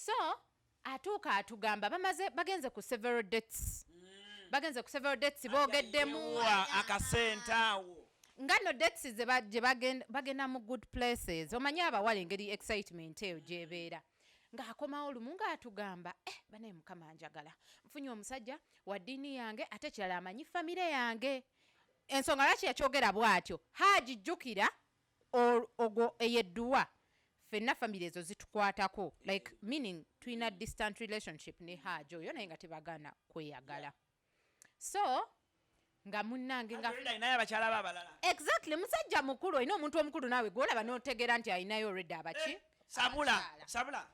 So atuuka atugamba bagenze ku several dates boogeddemu akasenta awo ngano dates gye bagenda mu good places omanyi abawala engeri excitement eyo gyebeera ng'akomawo lumu ng'atugamba banaye mukama njagala nfunye omusajja wa ddiini yange ate kirala amanyi famire yange ensonga lwaki yakyogera bw'atyo Haji jjukira ogwo eyedduwa ffenna famire ezo zitukwatako like meaning tulina distant relationship ne Haji oyo naye nga tebagana kweyagala so nga munnange nga alinayo abakyala babalala exactly musajja mukulu olina omuntu omukulu naawe gwolaba n'otegeera nti alinayo already abaki sabula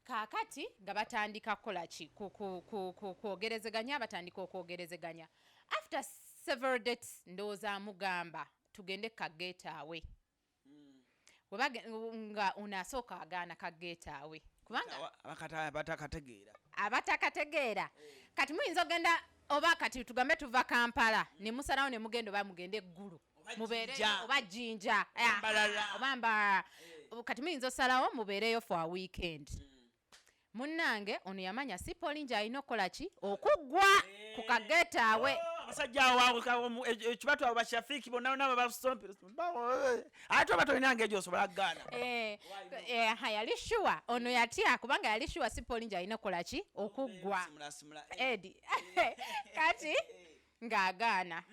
kaakati nga batandika kukola ki kwogerezeganya batandika okwogerezeganya after several dates ndowooza amugamba tugende kageetaawe nga unaasooka agaana kageetaawe kubanga abatakategeera kati muyinza ogenda oba kati tugambe tuva Kampala ne musalawo ne mugenda oba mugende eggulu mubeere oba Jinja oba Mbarara kati muyinza osalawo mubeereyo for a weekend munnange ono yamanya si Polinja alina okukola ki okuggwa ku kageetaawe abasajja awo ekibatu abo bashafiiki bonna nabo basompera ate oba tolinanga egyo osobola kugaana yali sure ono yatya kubanga yali sure si Polinja alina okukola ki okuggwa edi kati ng'agaana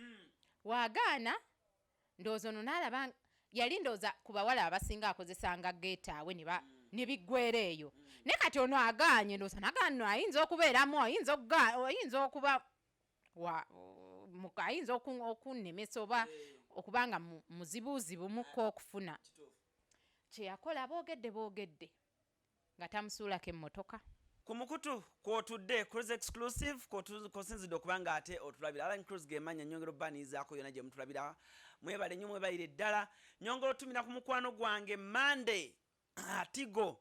wagaana ndowooza ono n'alaba yali ndowooza ku bawala abasinga akozesanga geetaawe ne biggwera eyo naye kati ono agaanye ndowooza nagaano ayinza okubeeramu ayinza okuba ayinza okunnemesa oba okubanga muzibuuzibu mukko okufuna kyeyakola boogedde nga tamusuulako emmotoka ku mukutu kwotudde CRUZ exclusive kosinzidde okubanga ate otulabira ALLANCRUZ gemanya nyongero banizaako yona gye mutulabira mwebale nnyo mwebayire ddala nyongero otumira ku mukwano gwange Monday Tigo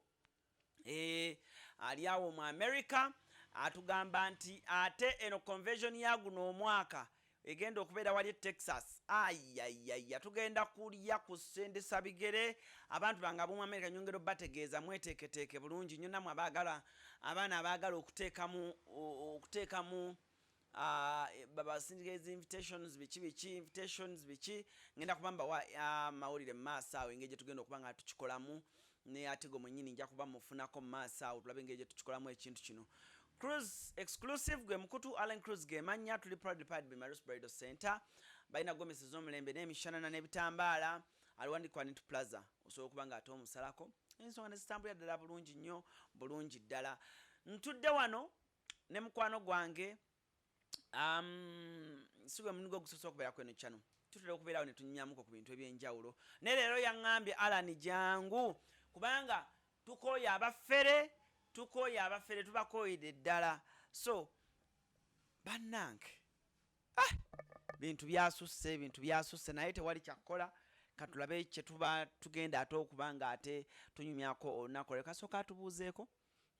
ali awo mu America atugamba nti ate eno convention ya guno omwaka egenda okubeera wali Texas ayayaya tugenda kulya ku sendesa bigere abantu banga mu America nyongero bategeeza mweteketeeke bulungi nnyo namwe abaana abaagala okuteekamu baba syndicate invitations biki ngenda kubamba mawulire maaso awo engeri gye tugenda okuba nga tukikolamu ne Atigo mwennyini nja kuba mufunako maaso awo tulabe engeri gye tukikolamu ekintu kino CRUZ exclusive gwe mukutu ALLANCRUZ gemanya tuli proudly powered by Marus Bridal Center balina gomesi z'omulembe n'emishanana n'ebitambaala aliwandikwa Net Plaza osobola okuba nga ate omusalako ensonga ne zitambulira ddala bulungi nnyo bulungi ddala ntudde wano ne mukwano gwange sigwe munigo gusobola okubeera kweno kyano tutera okubeerawo ne tunyumyamuko ku bintu ebyenjawulo naye leero yaŋŋambye Alan jangu kubanga tukooya abafere tubakooyidde ddala so bannange bintu byasusse naye tewali kyakukola katulabe kye tuba tugenda ate okubanga ate tunyumyako olunaku lwe kasooka atubuuzeeko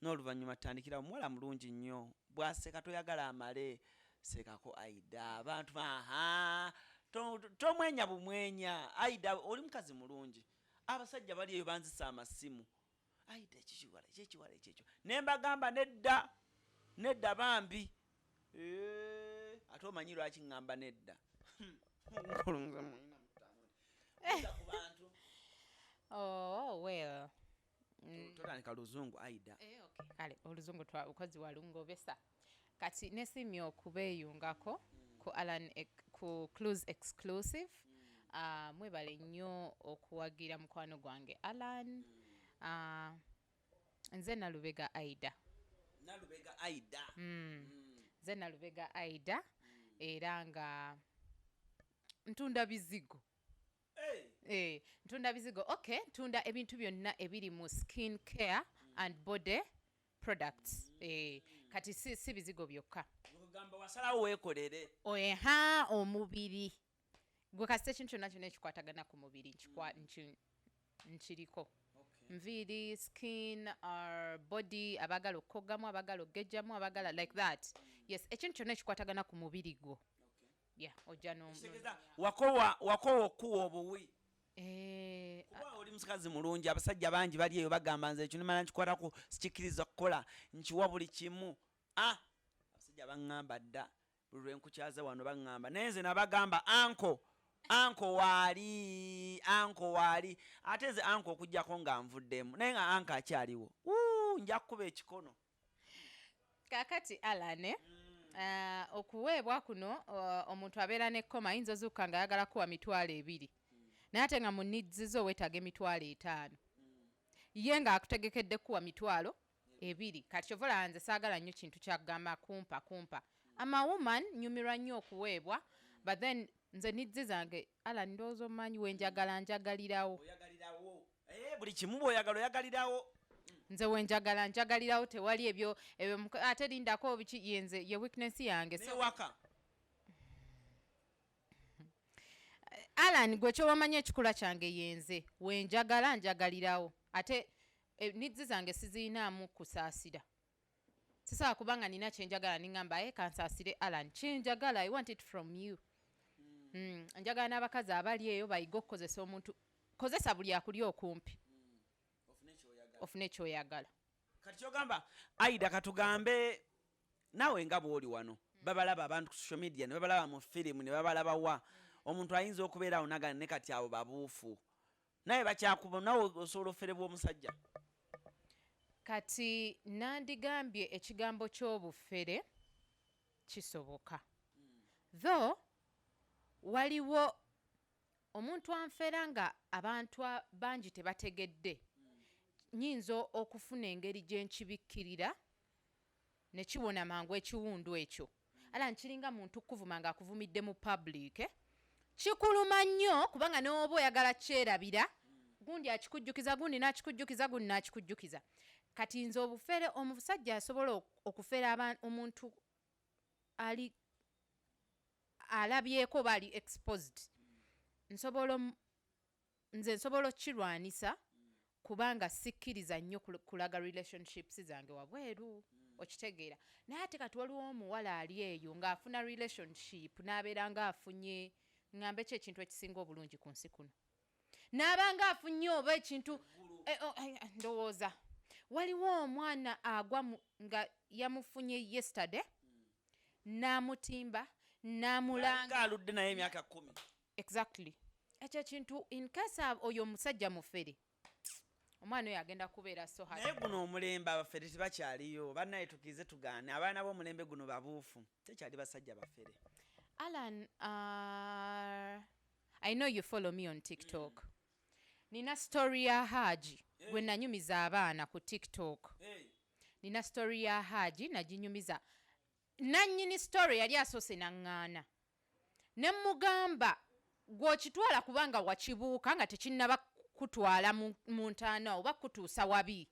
n'oluvannyuma tutandikira omuwala mulungi nnyo bwaseka toyagala amale sekako Aida abantu tomwenya bumwenya Aida oli mukazi mulungi abasajja bali eyo banzisa amasimu Aida ekikiwala nembagamba nedda bambi ate omanyi lwaki ŋŋamba nedda well totandika luzungu Aida okay kale oluzungu ukozi walungobesa kati nesimye okubeeyungako ku CRUZ exclusive mwebale nnyo okuwagira mukwano gwange Alan nze Nalubega Aida nze Nalubega Aida era nga ntunda bizigo ntunda bizigo okay ntunda ebintu byonna ebiri mu skin care and body products kati si bizigo byokka ngamba wasalawo weekolere omubiri gwe kasite ekintu kyonna kyonna ekikwatagana ku mubiri nkiriko nviiri skin or body abagala okkogamu abagala okgejjamu abagala like that yes ekintu kyonna ekikwatagana ku mubiri gwo yeah ojja wakowa okuwa obuwi kuba oli musikazi mulungi abasajja bangi bali eyo bagamba nze ekyo nimala nkikwatako sikikkiriza kukola nkiwa buli kimu abasajja baŋŋamba dda buli lwe nkukyaze wano baŋŋamba naye nze nabagamba anko waali ate nze anko okuggyako nga nvuddemu naye nga anko akyaliwo nja kukuba ekikono kakati Allan okuweebwa kuno omuntu abeera nekkoma ayinza ozuuka nga ayagala kuwa 2,000 naye ate nga mu needs zo weetaaga 5,000 ye ng'akutegekedde kuwa 2,000 kati kyovola nze saagala nnyo kintu kyakugamba kumpa amawoman nyumirwa nnyo okuweebwa but then nze needs zange Allan ndowooza omanyi wenjagala njagalirawo buli kimu bw'oyagala oyagalirawo nze wenjagala njagalirawo tewali ebyo ate lindako biki yenze ye weakness yange newaka Allan gwe kyobamanya ekikula kyange yenze wenjagala njagalirawo ate needs zange siziinaamu kusaasira sisobola kubanga nina kyenjagala niŋŋamba kansaasire Allan kyenjagala I want it from you njagala n'abakazi abali eyo bayiga okukozesa omuntu kozesa buli akuli okumpi ofune ekyoyagala kati kyogamba Aida katugambe nawe nga bw'oli wano babalaba abantu ku social media ne babalaba mu firimu ne babalaba wa omuntu ayinza okubeera awo nagana ne kati abo babuufu naye bakyakuba nawe osobola oferebwa omusajja kati nandigambye ekigambo ky'obufere kisoboka though waliwo omuntu anfera nga abantu bangi tebategedde nyinza okufuna engeri gye nkibikkirira ne kiwona mangu ekiwundu ekyo ala nkiringa muntu kuvuma nga akuvumidde mu public kikuluma nnyo kubanga n'oba oyagala kyerabira gundi akikujjukiza gundi n'akikujjukiza gundi n'akikujjukiza kati nze obufere omusajja asobola okufera omuntu ali alabyeko bali exposed nze nsobola okukirwanisa kubanga sikkiriza nnyo kulaga relationships zange wabweru okitegeera naye ate kati waliwo omuwala ali eyo ng'afuna relationship n'abeera ng'afunye ŋŋambe ki ekintu ekisinga obulungi ku nsi kuno n'aba ng'afunye oba ekintu ndowooza waliwo omwana agwa nga yamufunye yesterday n'amutimba n'amulanga aludde naye emyaka 10 exactly ekyo ekintu in case oyo omusajja mufere omwana oyo agenda kubeera so hard naye guno omulembe abafere tebakyaliyo bannaye tukize tugaane abaana b'omulembe guno babuufu tekyali basajja bafere Allan I know you follow me on TikTok nina story ya Haji gwe nanyumiza abaana ku TikTok nina story ya Haji naginyumiza nannyini story yali asoose naŋŋaana ne mugamba gw'okitwala kubanga wakibuuka nga tekinnaba kutwala mu ntaana oba kutuusa wabi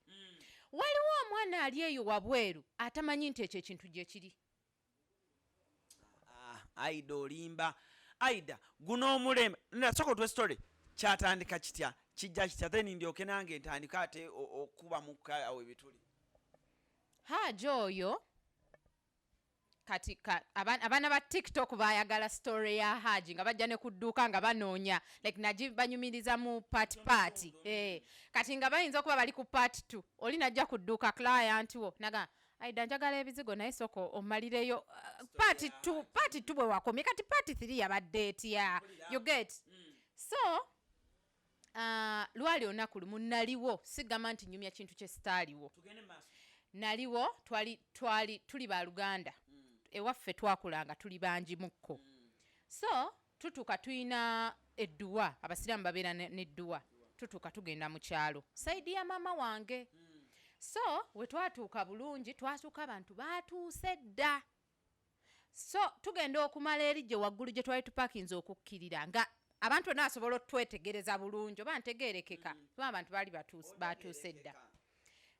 waliwo omwana ali eyo wabweru atamanyi nti ekyo ekintu gye kiri Aida olimba Aida guno omulembe nasooka otwe story kyatandika kitya kijja kitya then ndyoke nange ntandika ate okuba mukka awo ebituli Haji oyo kati abaana ba TikTok bayagala story ya Haji nga bajja ne kudduuka nga banoonya like banyumiriza mu part kati nga bayinza okuba bali ku part 2 oli najja kudduuka client wo naga Aida njagala ebizigo naye soko omalireyo part 2 bwe wakomye kati part 3 yabadde etya you get so lwali olunaku lumu naliwo sigamba nti nyumya kintu kye sitaaliwo naliwo tuli ba Luganda ewaffe twakulanga tuli bangi mukko so tutuuka tuyina edduwa abasiraamu babeera n'edduwa tutuuka tugenda mu kyalo saidi ya mama wange so we twatuuka bulungi twatuuka abantu batuuse dda so tugenda okumala eri gye waggulu gye twali tupakinze okukkirira nga abantu bonna basobola otwetegereza bulungi oba ntegeerekeka kuba abantu baali batuuse dda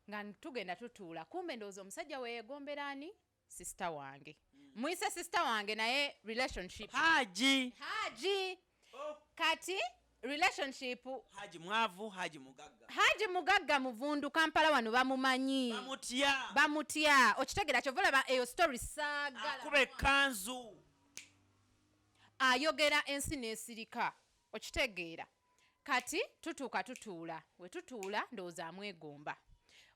nga tugenda tutuula kumbe ndowooza omusajja weyegombera ani sister wange mwise sister wange naye relationship Haji kati relationship Haji mwavu Haji mugagga muvundu Kampala wano bamumanyi bamutya okitegera kyovola eyo story saagala akube kanzu ayogera ensi n'esirika okitegeera kati tutuula we tutuula ndowooza amwegomba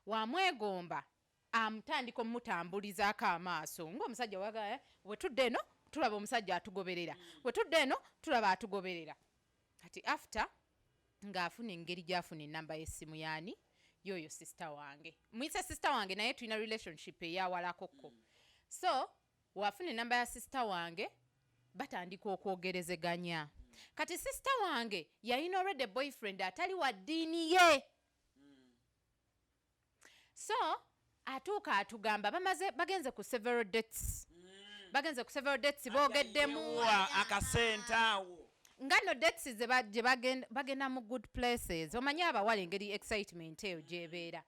wamwegomba amutandika omutambulizaako amaaso ng'omusajja waga we tudde eno tulaba omusajja atugoberera we tudde eno tulaba atugoberera kati after ng'afuna engeri gy'afuna enamba y'essimu yaani yoyo sister wange muyise sister wange naye tulina relationship eyawalakokko so wafuna enamba ya sister wange batandika okwogerezeganya kati sister wange yalina already boyfriend atali wa ddiini ye so atuuka atugamba bagenze ku several dates boogeddemu akasente awo nga no dates gye bagenda mu good places omanyi abawala engeri excitement eyo gyebeera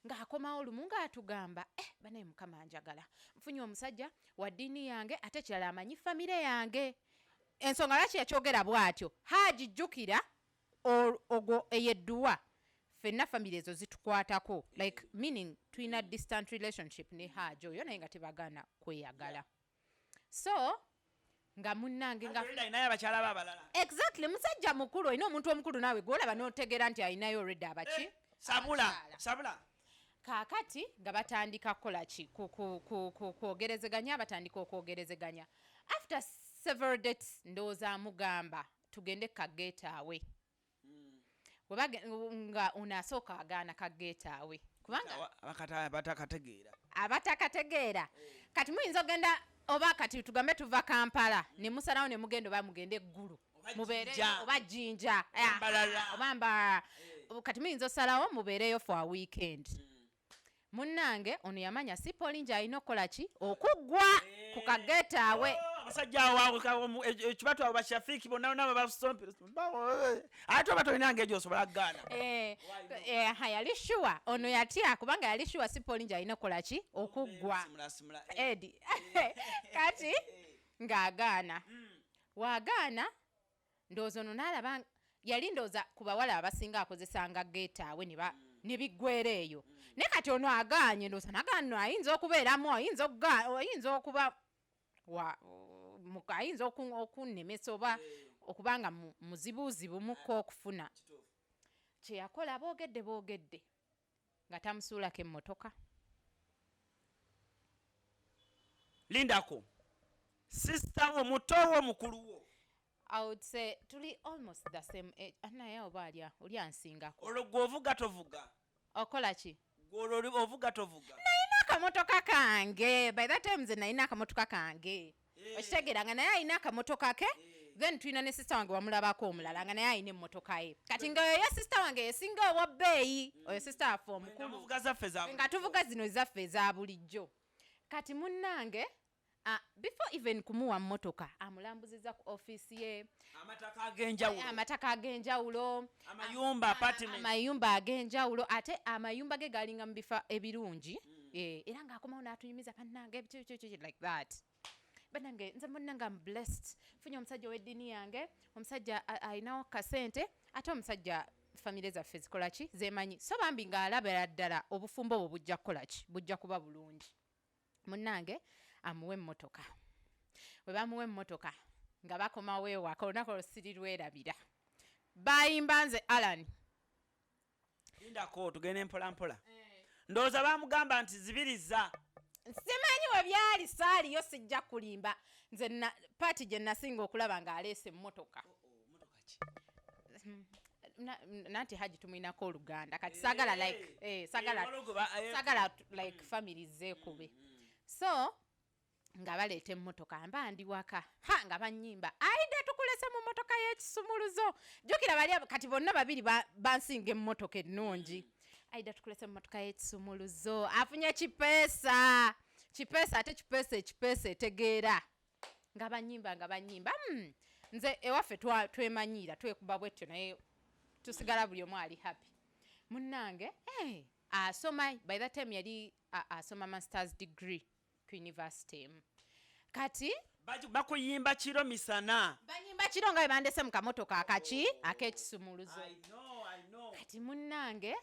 ng'akomawo lumu ng'atugamba banaye mukama njagala nfunye omusajja wa ddiini yange ate kirala amanyi famire yange ensonga lwaki yakyogera bw'atyo Haji jjukira ogwo eyedduwa ffenna famire ezo zitukwatako like meaning tulina distant relationship ne Haji oyo naye nga tebagana kweyagala so nga munnange nga alinayo abakyala b'abalala exactly musajja mukulu olina omuntu omukulu naawe gwolaba n'otegeera nti alinayo already abaki sabula kaakati nga batandika kukola ki kwogerezeganya batandika okwogerezeganya after several dates ndowooza amugamba tugende kageetaawe nga unaasooka agaana kageetaawe kubanga abatakategeera kati muyinza ogenda oba kati tugambe tuva Kampala ne musalawo ne mugenda oba mugende eggulu mubeere oba Jinja oba Mbarara kati muyinza osalawo mubeereyo for a weekend munnange ono yamanya si Polinja alina okukola ki okuggwa ku kageetaawe abasajja awo ekibatu abo bashafiiki bonna nabo basompera ate oba tolinanga egyo osobola kugaana yali sure ono yatya kubanga yali sure si Polinja alina okukola ki okuggwa edi kati ng'agaana wagaana ndowooza ono n'alaba yali ndowooza ku bawala abasinga akozesanga geetaawe ne biggwera eyo naye kati ono agaanye ndowooza nagaano ayinza okubeeramu ayinza okuba ayinza okunnemesa oba okubanga muzibuuzibu mukko okufuna kyeyakola boogedde nga tamusuulako emmotoka lindako sister wo mutowo mukuluwo I would say tuli almost the same age naye oba oli ansingako olwo gwovuga tovuga okola ki gwolwo ovuga tovuga nalina akamotoka kange by that time nze nalina akamotoka kange okitegeera nga naye alina akamotoka ke then tulina ne sister wange wamulabako omulala nga naye alina emmotoka ye kati nga oyo sister wange yesinga owa bbeeyi oyo sister affe omukulu nga tuvuga zino zaffe eza bulijjo kati munnange before even kumuwa mmotoka amulambuziza ku office ye amataka ag'enjawulo amayumba ag'enjawulo ate amayumba ge galinga mu bifa ebirungi era ng'akomawo n'atunyumiza bannange like that bannange nze munnange am blessed funye omusajja w'eddiini yange omusajja alinawo kasente ate omusajja famire zaffe zikola ki zemanyi so bambi ng'alabira ddala obufumbo obwo bujja kukola ki bujja kuba bulungi munnange amuwe emmotoka bwe bamuwa emmotoka nga bakomawo ewaka olunaku olusirirwerabira bayimba nze Alan lindako tugende mpolampola ndowooza bamugamba nti zibiriza simanyi we byali saaliyo sijja kulimba nze paati gye nasinga okulaba ng'aleese emmotoka nanti Haji tumwinako oluganda kati sagala like family zeekube so nga baleeta emmotoka mba ndi waka nga banyimba aida tukulese mu mmotoka y'ekisumuluzo jjukira bali kati bonna babiri bansinga emmotoka ennungi aida tukulese mu mmotoka y'ekisumuluzo afunye kipeesa ate kipeesa etegeera nga banyimba nze ewaffe twemanyiira twekuba bwetyo naye tusigala buli omu ali happy munnange asoma by that time yali asoma masters degree ku university kati bakuyimba kiro misana banyimba kiro nga bandese mu kamotoka ak'ekisumuluzo kati munnange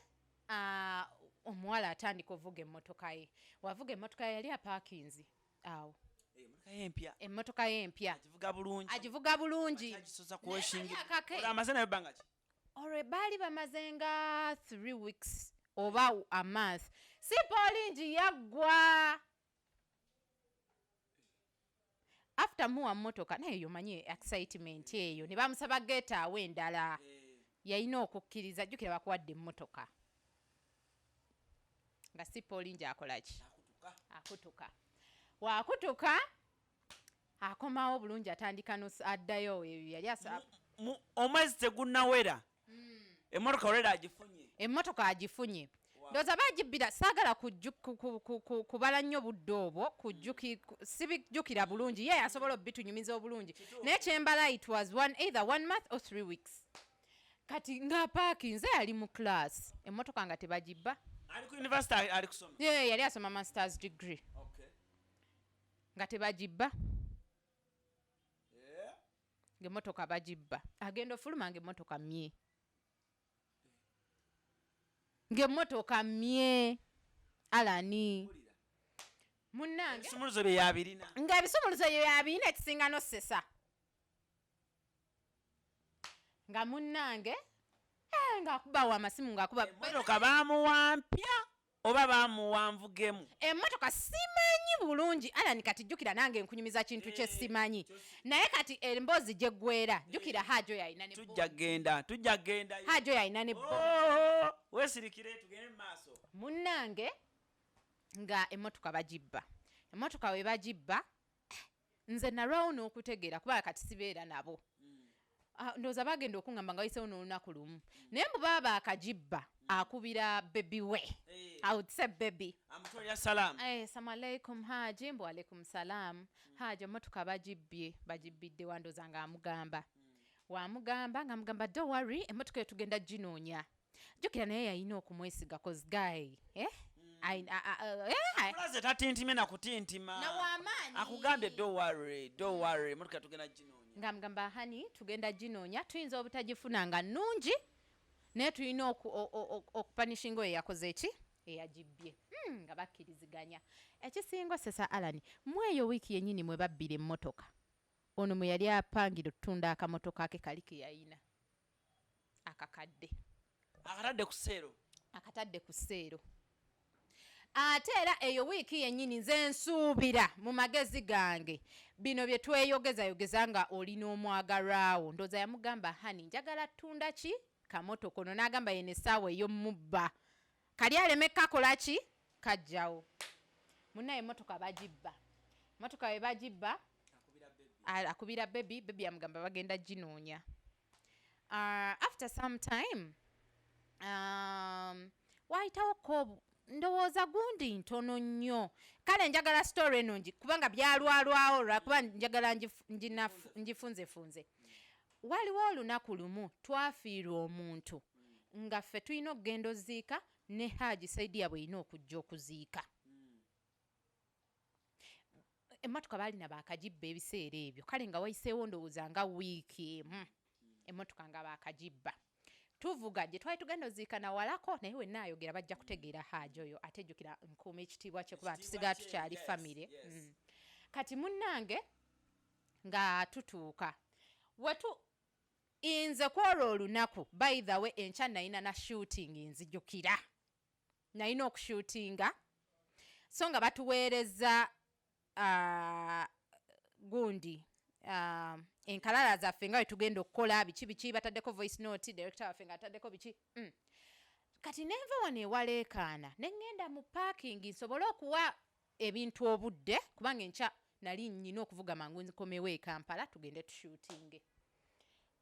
omuwala atandika ovuga emmotoka ye wavuga emmotoka ye yali apaakinzi awo emmotoka ye empya agivuga bulungi amazina yobanga ki olwe baali bamazenga 3 weeks oba a month si Paulingi yaggwa after muwa mmotoka naye yomanyi excitement eyo ne bamusaba geeta awe endala yalina okukkiriza jjukira bakuwadde emmotoka nga si Paulingi akolaki akutuka waakutuka akomawo bulungi atandika addayo yali omwezi tegunnawera emmotoka olwera agifunye emmotoka agifunye ndowooza bagibbira saagala kubala nnyo budde obwo sibijjukira bulungi ye asobola obitunyumiza obulungi naye kyembala it was either 1 month or 3 weeks kati nga paakinze ali mu class emmotoka nga tebagibba ali ku university ali kusoma yali asoma masters degree nga tebagibba ng'emmotoka bagibba agenda ofuluma ng'emmotoka mye ng'emmotoka mye alani munnange ebisumuluzo bye yabirina ng'ebisumuluzo bye yabirina ekisinga n'osesa nga munnange ng'akubawo amasimu ng'akuba emmotoka baamuwampya oba baamuwanvugemu emmotoka simanyi bulungi alani kati jjukira nange nkunyumiza kintu kye simanyi naye kati emboozi gye ggwera jjukira Haji yalina ne tujja genda Haji yalina ne weesirikire tugende mu maaso munnange nga emmotoka bagibba emmotoka we bagibba nze nalwawo n'okutegeera kubanga kati sibeera nabo ndowooza bagenda okuŋŋamba nga wayiseewo n'olunaku lumu naye mbu baaba akagibba akubira bebi we I would say baby amutolera salamu salamu alaikum Haji mbu alaikum salaam Haji emmotoka bagibbidde wandowooza ng'amugamba wamugamba ng'amugamba don't worry emmotoka eyo tugenda ginoonya jjukira naye yalina okumwesiga cause guy Kulaze tatintime na kutintima nawamaanyi akugambye don't worry emmotoka tugenda ginoonya ng'amugamba hani tugenda ginoonya tuyinza obutagifuna nga nnungi naye tulina okupanishinga oyo yakoze eki eyagibbye nga bakkiriziganya ekisinga osesa alani mweyo wiiki yennyini mwe babbira emmotoka ono mwe yali apangira otutunda akamotoka ke kali ke yayina akakadde akatadde ku sseero ate era eyo wiiki yennyini nze nsuubira mu magezi gange bino bye tweyogezayogeza nga olina omwagalwawo ndowooza yamugamba hani njagala ttunda ki kamotoka ono n'agamba yene essaawa ey'omubba kali aleme kakola ki kajjawo munnaye emmotoka bagibba emmotoka we bagibba akubira bebi amugamba bagenda ginoonya after some time wayitawo ko ndowooza gundi ntono nnyo kale njagala story eno kubanga byalwalwawo lwakuba njagala ngifunzefunze waliwo olunaku lumu twafiirwa omuntu nga ffe tulina okugenda oziika ne Haji saidi yabwe erina okujja okuziika emmotoka baalina baakagibba ebiseera ebyo kale nga wayiseewo ndowooza nga wiiki emu emmotoka nga baakagibba tuvuga gye twali tugenda oziika nawalako naye wenna ayogera bajja kutegeera Haji oyo ate jjukira nkuuma ekitiibwa kye kuba tusigala tukyali famire kati munnange nga tutuuka nze kwolwo olunaku by the way enkya nalina na shooting nzijjukira nalina okushootinga so nga batuweereza gundi enkalala zaffe nga wetugenda okukola biki bataddeko voice note director waffe nga ataddeko biki kati nenva wano ewaleekaana neŋŋenda mu parking nsobole okuwa ebintu obudde kubanga enkya nali nnyina okuvuga mangu nkomewo e Kampala tugende tushootinge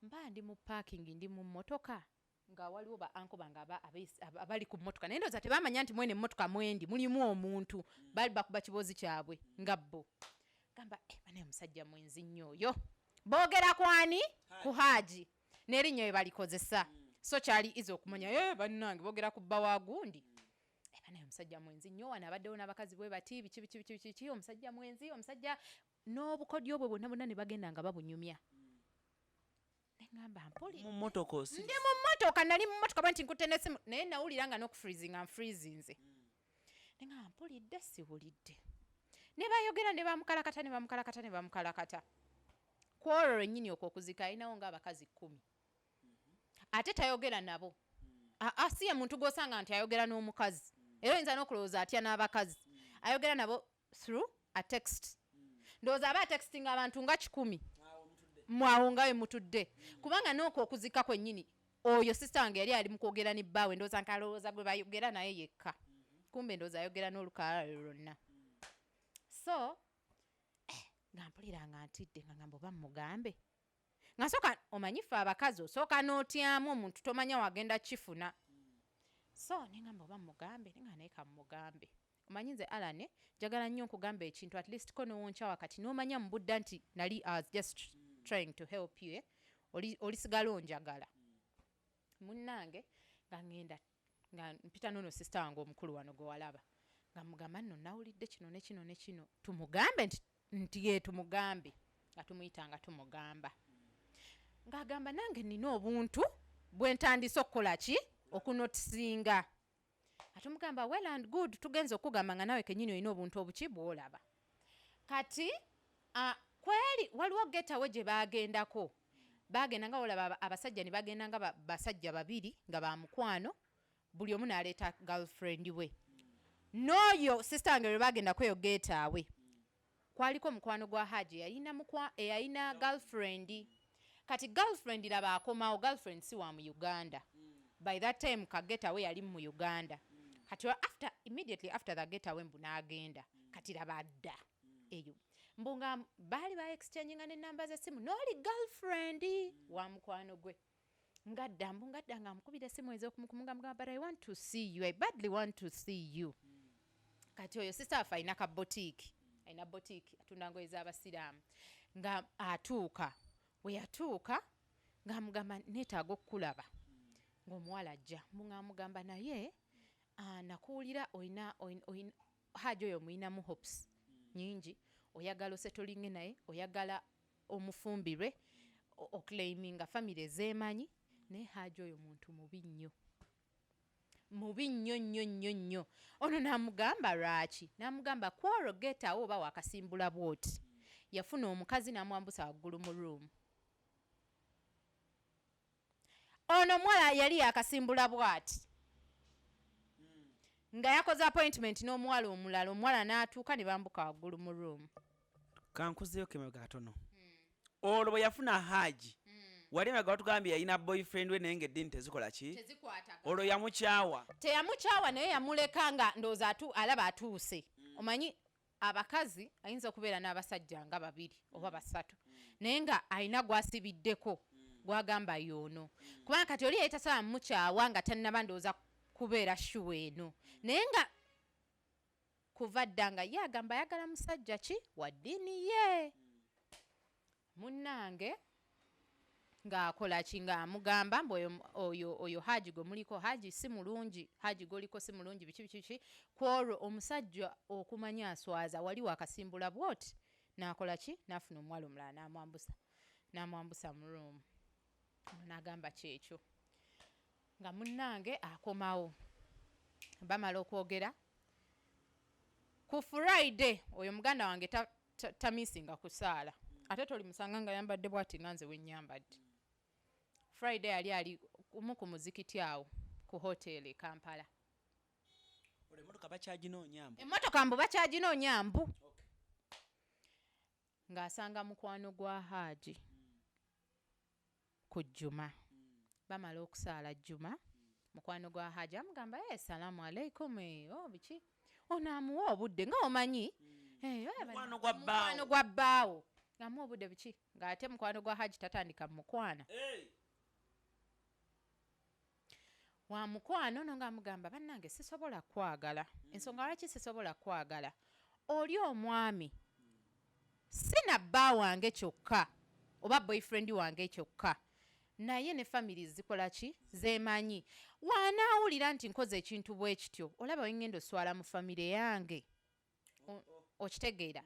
mba ndi mu parking ndi mu mmotoka nga waliwo ba anko bange abali ku mmotoka naye ndowooza tebamanya nti mwene emmotoka mwendi mulimu omuntu bali bakuba kiboozi kyabwe nga bo gamba banaye omusajja mwenzi nnyo oyo boogera kwani ku Haji n'erinnya we balikozesa so kyali iza okumanya bannange boogera ku bba wa gundi banaye omusajja mwenzi nnyo wano abaddewo n'abakazi bwe bati biki omusajja mwenzi omusajja n'obukodyo bwe bwonna ne bagenda nga babunyumya ngamba mpoli mu mmotoka ndi mu mmotoka nali mu mmotoka bwe nti nkutte n'essimu naye nawulira nga n'okufreezinga nfreezinze ngamba mpulidde siwulidde ne bayogera ne bamukalakata ku olwo lwennyini okwo okuzika alinawo ng'abakazi 10 ate tayogera nabo asiye muntu gosanga nti ayogera n'omukazi era oyinza n'okulowooza atya n'abakazi ayogera nabo through a text ndowooza aba texting abantu nga 100 mwawo nga we mutudde kubanga n'okwo okuzika kwennyini oyo sister wange yali ali mu kwogera ne bbaawe ndowooza nkalowooza gwe bayogera naye yekka kumbe ndowooza ayogera n'olukalala lwonna so nga mpulira nga ntidde nga ngamba oba mugambe nga sooka omanyifu abakazi osooka n'otyamu omuntu tomanya wagenda kifuna so nengamba oba mugambe nenga naye kamugambe omanyi nze Alane njagala nnyo nkugamba ekintu at least ko nowonca wakati n'omanya mu budda nti nali I was just trying to help you olisigala onjagala munnange nga ngenda nga mpita nono sister wange omukulu wano gwe walaba nga mugamba nno nawulidde kino ne kino ne kino tumugambe nti ye tumugambe nga tumuyitanga tumugamba ng'agamba nange nina obuntu bwentandise okukola ki okunotisinga atumugamba well and good tugenze okugamba nga nawe kenyini olina obuntu obuki bwolaba kati kweri waliwo getawe gye bagendako bagenda nga olaba abasajja ne bagenda nga basajja babiri nga bamukwano buli omu n'aleeta girlfriend we n'oyo sister wange lwe bagendako eyo getawe kwaliko mukwano gwa Haji yayina girlfriend kati girlfriend laba akomawo girlfriend si wa mu Uganda by that time ka getawe yali mu Uganda kati immediately after the getawe mbu n'agenda kati laba adda eyo mbunga baali ba exchanging ne namba z'essimu n'oli girlfriend wa mukwano gwe ngadda nga amukubira essimu ez'okumukumugamba but I want to see you I badly want to see you kati oyo sister afa ayina ka boutique atunda ngoye z'abasiraamu nga atuuka we yatuuka ng'amugamba neetaaga okukulaba ng'omuwala ajja ng'amugamba naye nakuwulira oyina Haji oyo muyinamu hopes nyingi oyagala osetolinge naye oyagala omufumbirwe oclaiminga family ezeemanyi naye Haji oyo muntu mubi nnyo nnyo ono n'amugamba lwaki n'amugamba kworogetawo oba wakasimbula bwoti yafuna omukazi n'amwambusa waggulu mu room ono mwala yali yakasimbula bwati nga yakoze appointment n'omuwala omulala omuwala n'atuuka ne bambuka waggulu mu room kankuzeyo kemega katono olwo bwe yafuna Haji wali mega watugambye yalina boyfriend we naye ng'eddiini tezikola ki olwo teyamukyawa naye yamuleka nga ndowooza alaba atuuse omanyi abakazi ayinza okubeera n'abasajja nga 2 oba 3 naye nga alina gwasibiddeko gwagamba yoono kubanga kati oli yetasaba mukyawa nga tannaba ndowooza kubeera shuwa eno naye nga kuva dda nga ye agamba ayagala musajja ki wa ddiini ye munnange ng'akola ki ng'amugamba mbu oyo Haji gwe muliko Haji si mulungi Haji goliko si mulungi biki kwolwo omusajja okumanya aswaza wali wakasimbula bwoti n'akola ki n'afuna omuwala omulala n'amwambusa mu room n'agamba kyekyo nga munnange akomawo bamala okwogera ku Friday oyo muganda wange tamisinga kusaala ate toli musanga nga yambadde bwati nga nze wennyambadde Friday ali ku muzikiti awo ku hotel e Kampala emmotoka mbu bakyaginoonya mbu ng'asanga mukwano gwa Haji ku Juma bamala okusaala Juma mukwano gwa Haji amugamba salaamu alaikum biki onaamuwa obudde nga omanyi mukwano gwa bbaawo ng'amuwa obudde biki ng'ate mukwano gwa Haji tatandika mukwana wa mukwano no ng'amugamba bannange sisobola kwagala ensonga lwaki sisobola kwagala oli omwami sina bba wange kyokka oba boyfriend wange kyokka naye ne family zikola ki zeemanyi wanaawulira nti nkoze ekintu bwe kityo olaba wengenda oswala mu family yange okitegeera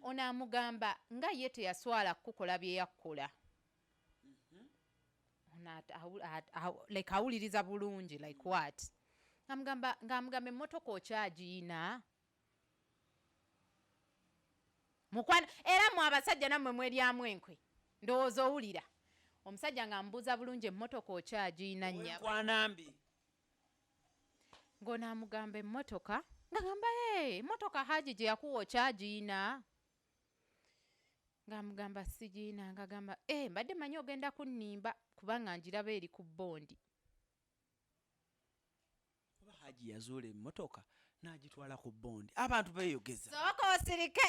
onaamugamba nga ye teyaswala kukola bye yakkola like awuliriza bulungi like what ng'amugamba emmotoka okyagiyina mukwano era mu abasajja nammwe mweryamu enkwe ndowooza owulira omusajja ng'ambuuza bulungi emmotoka okyagiina nnya kwanambi ng'onaamugamba emmotoka ng'agamba emmotoka Haji gye yakuwa okyagiina ng'amugamba sigiina ng'agamba mbadde manyi ogenda kunnimba kubanga njiraba eri ku bondi oba Haji yazuula emmotoka n'agitwala ku bondi abantu beeyogeza sooka osirike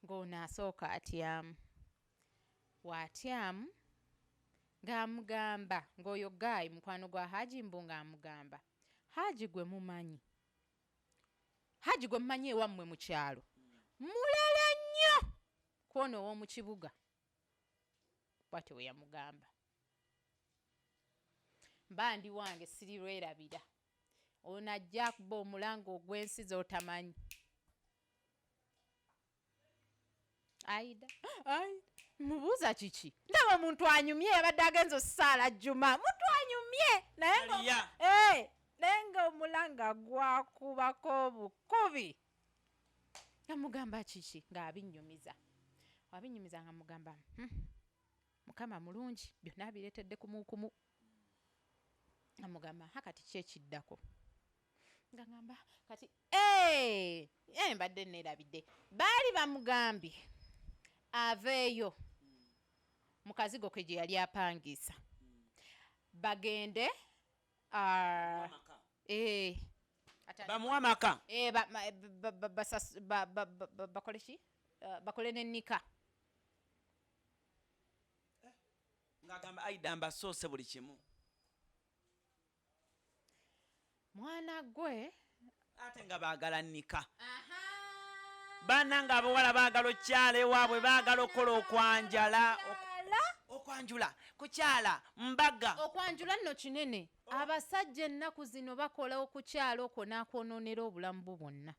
ng'onaasooka atyamu waatyamu ng'amugamba ng'oyo Guy mukwano gwa Haji mbu ng'amugamba Haji gwe mumanyi ewammwe mu kyalo mulala nnyo kwona ow'omu kibuga bw'atyo we yamugamba mba ndi wange siri lwerabira ono ajja akuba omulanga ogw'ensi z'otamanyi aida mubuuza kiki ndaba omuntu anyumye yabadde agenza osaala jjuma muntu anyumye naye nga omulanga gwakubako obukubi amugamba kiki ng'abinnyumiza nga mugamba mukama mulungi byonna abireetedde kumukumu amugamba kati kyekiddako nga ngamba kati mbadde neerabidde baali bamugambye aveeyo mu kazigo ke gye yali apangisa bagende bamuwa amaka bakole ki bakole n'ennika ng'agamba aida mbasoose buli kimu mwana gwe ate nga baagala nnika baana ng'abawala baagala okyala ewaabwe baagala okukola okwanjula kukyala mbaga okwanjula nno kinene abasajja ennaku zino bakola okukyala okwo n'akwonoonera obulamu bwo bwonna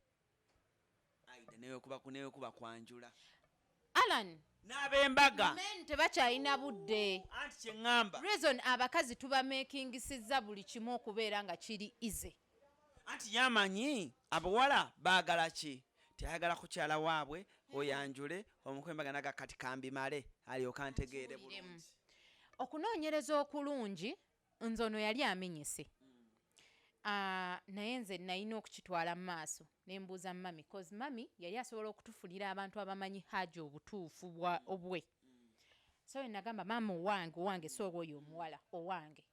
aida newekuba kwanjula Alan n'ab'embaga tebakyalina budde anti kyeŋŋamba reason abakazi tubamekingisizza buli kimu okubeera nga kiri ize anti yamanyi abawala baagala ki tayagala kukyala waabwe oyanjule omukwembaga naga kati kambimale alyoka ntegeere bulungi okunoonyereza okulungi nze ono yali amenyese naye nze nalina okukitwala mu maaso ne mbuuza mami cause mami yali asobola okutufunira abantu abamanyi Haji obutuufu obwe so nagamba mama owange so oyo omuwala owange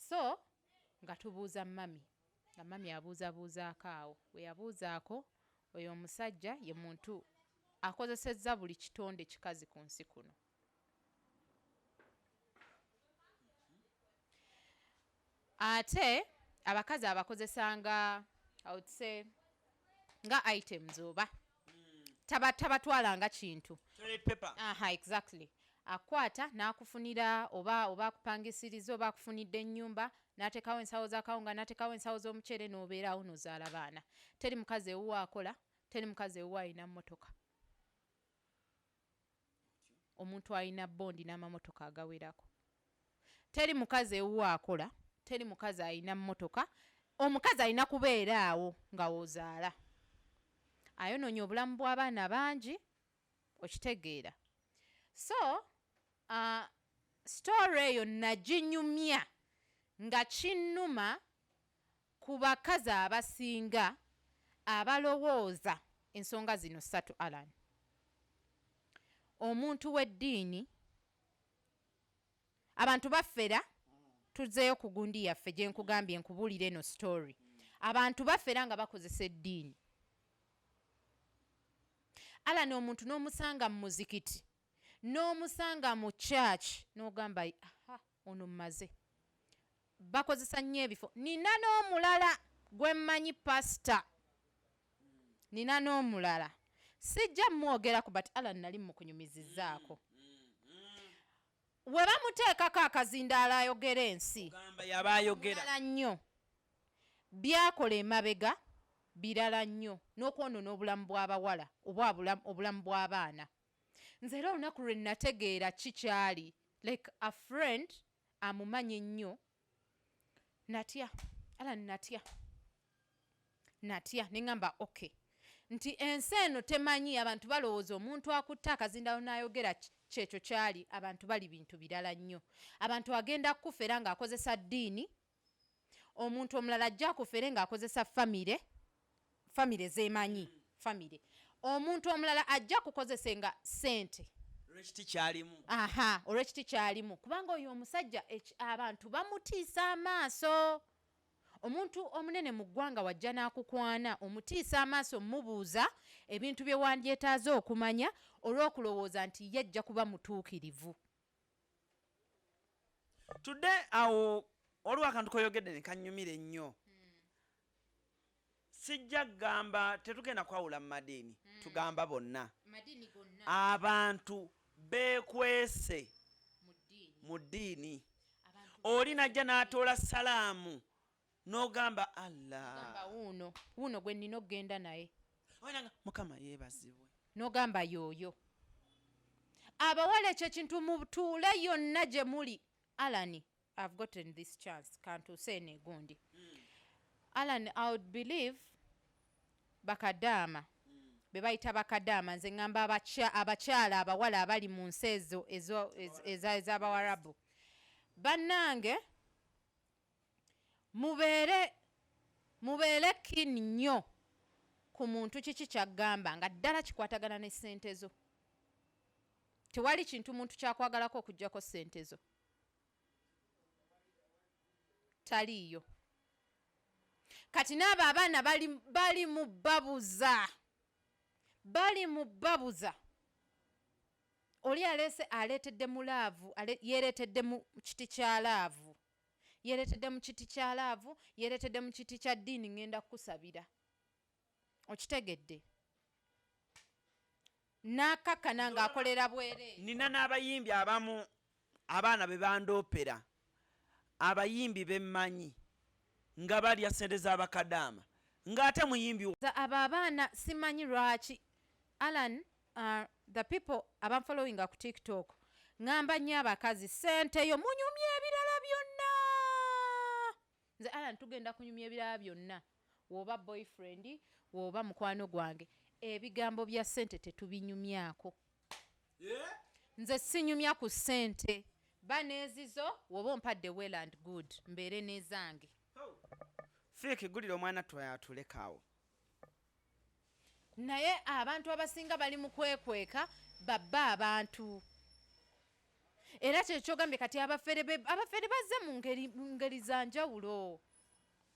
so nga tubuuza mami nga mami abuuzabuuzaako awo we yabuuzaako oyo omusajja ye muntu akozesezza buli kitonde kikazi ku nsi kuno ate abakazi abakozesanga nga items oba tabatwalanga kintu exactly akwata n'akufunira oba akupangisiriza oba akufunidde ennyumba n'ateekawo ensawo z'akawunga n'ateekawo ensawo z'omuceere n'obeerawo n'ozaala baana teri mukazi ewuwo akola teri mukazi ewuwo alina mmotoka omuntu alina bondi n'amamotoka agawerako teri mukazi ewuwo akola teri mukazi alina mmotoka omukazi alina kubeera awo nga wozaala ayonoonya obulamu bw'abaana bangi okitegeera so story eyo naginyumya nga kinnuma ku bakazi abasinga abalowooza ensonga zino ssatu Alan omuntu w'eddiini abantu baffera tuzzeeyo ku gundi yaffe gye nkugambye nkubuulira eno story abantu baffera nga bakozesa eddiini Alan omuntu n'omusanga mu muzikiti n'omusanga mu church n'ogamba ono mmaze bakozesa nnyo ebifo nina n'omulala gwe mmanyi pastor nina n'omulala sijja mwogeraku but Alan nali mukunyumizizzaako we bamuteekako akazindaala ayogera ensi gamba yabaayogera nnyo byakola emabega birala nnyo n'okwonoona obulamu bw'abawala oba obulamu bw'abaana nze era olunaku lwe nategeera kikyali like a friend amumanye nnyo natya Alan natya neŋŋamba okay nti ensi eno temanyi abantu balowooza omuntu akutte akazindaalo n'ayogera kyekyo kyali abantu bali bintu birala nnyo. Abantu agenda kufera ng'akozesa ddiini, omuntu omulala ajja kufere ng'akozesa famire zeemanyi famire, omuntu omulala ajja kukozesenga ssente olw'ekiti kyalimu kubanga oyo omusajja abantu bamutiisa amaaso. Omuntu omunene mu ggwanga wajja n'akukwana omutiisa amaaso mubuuza ebintu bye wandyetaaze okumanya olw'okulowooza nti yajja kuba mutuukirivu. Tudde awo waliwo akantu koyogedde ne kannyumira ennyo. Sijja kugamba tetugenda kwawula mu madiini, tugamba bonna. Abantu beekwese mu ddiini. Oli najja n'atoola salaamu n'ogamba Allah. Wuuno gwe nnina okgenda naye. Mukama yeebazibwe. N'ogamba yooyo. Abawala ekyo kintu mutuule yonna gye muli. Alan, I've gotten this chance. Kantuuse neegundi. Alan, I would believe bakadaama. Be bayita bakadaama nze ngamba abakyala abawala abali mu nsi ezo ez'Abawarabu. Bannange mubeere kini nnyo ku muntu kiki kyagamba nga ddala kikwatagana ne ssente zo. Tewali kintu muntu kyakwagalako okuggyako ssente zo. Taliiyo. Kati n'abo abaana bali mu babuza. Oli aleetedde mu laavu, yeereetedde mu kiti kya laavu. Yeereetedde mu kiti kya laavu, yeereetedde mu kiti kya ddiini ngenda kukusabira. Okitegedde? N'akakkana ng'akolera bwere. Nina n'abayimbi abamu abaana be bandoopera. Abayimbi bemmanyi nga balya ssente z'abakadaama ng'ate muyimbi. Abo abaana simanyi lwaki. Alan, the people abanfollowinga ku TikTok ngamba nnyo abakazi ssente yo munyumya ebirala byonna. Nze Alan tugenda kunyumya ebirala byonna. Woba boyfriend, woba mukwano gwange. Ebigambo bya ssente tetubinyumyako. Nze sinyumya ku ssente. Banezizo woba ompadde well and good mbeere nezange. Fike gulira omwana twatulekaawo. Naye abantu abasinga bali mu kwekweka babba abantu. Era kyekyogambye kati abafere bazze mu ngeri za njawulo.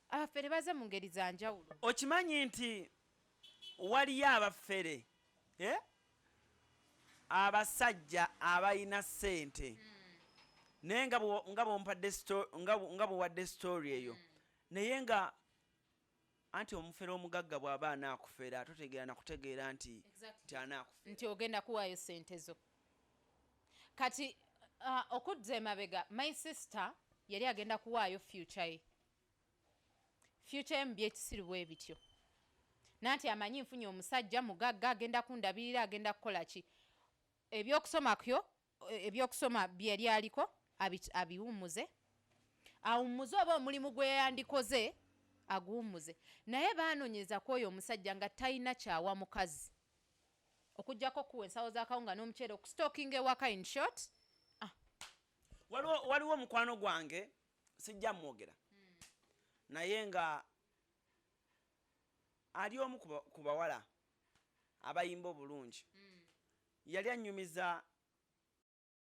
Abafere bazze mu ngeri za njawulo. Okimanyi nti waliyo abafere abasajja abalina ssente. Naye nga bw'owadde story eyo. Naye nga anti omufere omugagga bw'aba anaakufera totegeera nakutegeera nti anaakufera. Nti ogenda kuwaayo ssente zo. Kati okudza emabega my sister yali agenda kuwaayo future ye. Future ye mu byekisiru bwe bityo. Nanti amanyi nfunye omusajja mugagga agenda kundabirira agenda kukola ki. Ebyokusoma bye yali aliko abiwummuze. Awummuze oba omulimu gwe yandikoze aguwummuze. Naye baanonyeza ku oyo omusajja nga talina kyawa mukazi. Okuggyako kuwa ensawo z'akawunga n'omuceere okustalkinga ewaka in short. Waliwo omukwano gwange sijja mwogera. Naye nga ali omu ku bawala abayimba obulungi. Yali annyumiza